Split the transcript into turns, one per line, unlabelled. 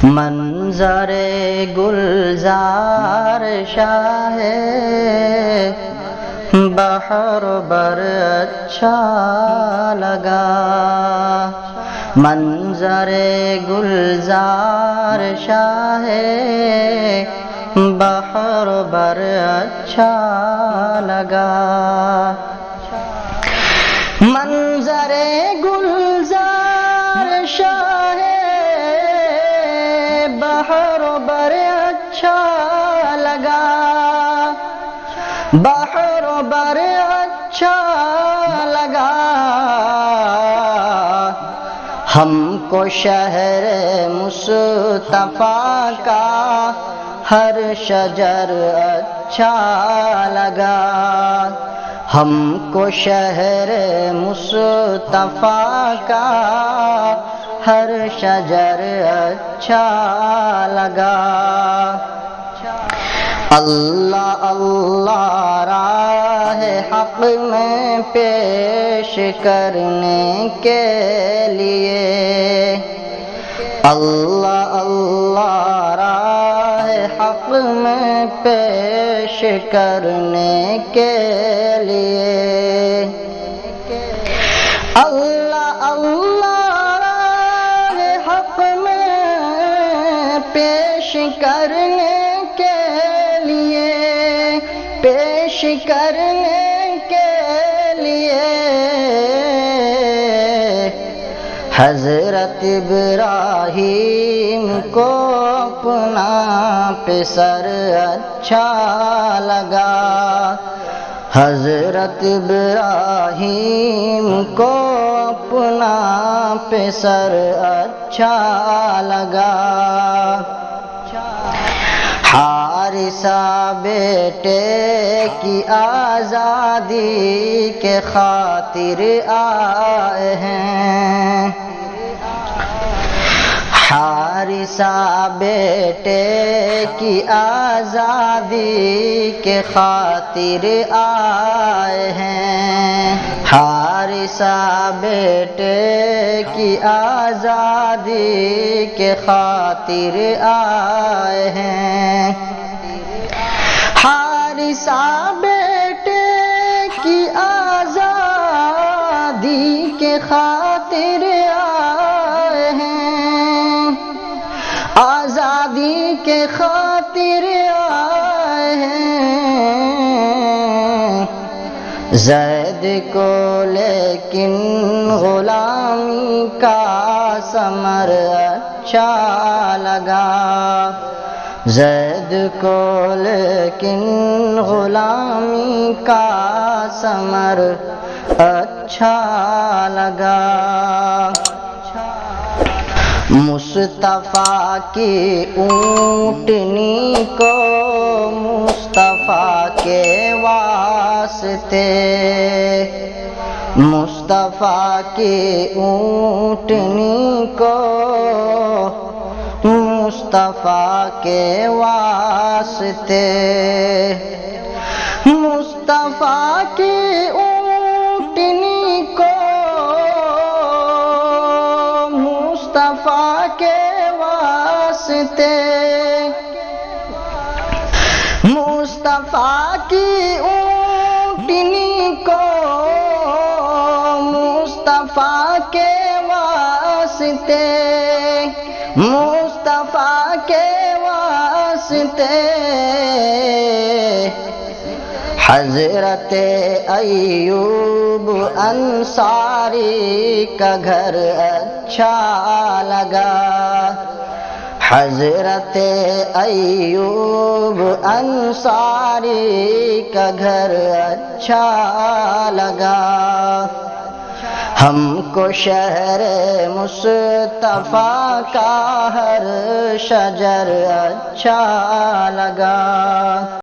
منظر گلزار شاہ بحر بر اچھا لگا، منظر گلزار شاہ بحر بر اچھا لگا، منظر گلزار شاہ بحر بر اچھا لگا، بحر بر اچھا لگا، ہم کو شہر مصطفیٰ کا ہر شجر اچھا لگا، ہم کو شہر مصطفیٰ کا ہر شجر اچھا لگا، اللہ اللہ راہ حق میں پیش کرنے کے لیے، اللہ اللہ راہ حق میں پیش کرنے کے لیے، اللہ اللہ راہ حق میں پیش کرنے کے لیے، پیش کرنے کے لیے حضرت ابراہیم کو اپنا پسر اچھا لگا، حضرت ابراہیم کو اپنا پسر اچھا لگا، حارثہ بیٹے کی آزادی کے خاطر آئے ہیں، حارثہ بیٹے کی آزادی کے خاطر آئے ہیں، حارثہ بیٹے کی آزادی کے خاطر آئے ہیں، حارثہ بیٹے کی آزادی کے خاطر آئے ہیں، آزادی کے خاطر آئے ہیں، زید کو لیکن غلامی کا ثمر اچھا لگا، زید کو لیکن غلامی کا ثمر اچھا لگا، مصطفیٰ کی اونٹنی کو مصطفیٰ کے واسطے، مصطفیٰ کی اونٹنی کو مصطفیٰ کے واسطے، مصطفیٰ کی اونٹنی کو مصطفیٰ کے واسطے، مصطفیٰ کی اونٹنی کو مصطفیٰ کے واسطے، مصطفیٰ کے واسطے، حضرت ایوب انصاری کا گھر اچھا لگا، حضرت ایوب انصاری کا گھر اچھا لگا، ہم کو شہر مصطفیٰ کا ہر شجر اچھا لگا۔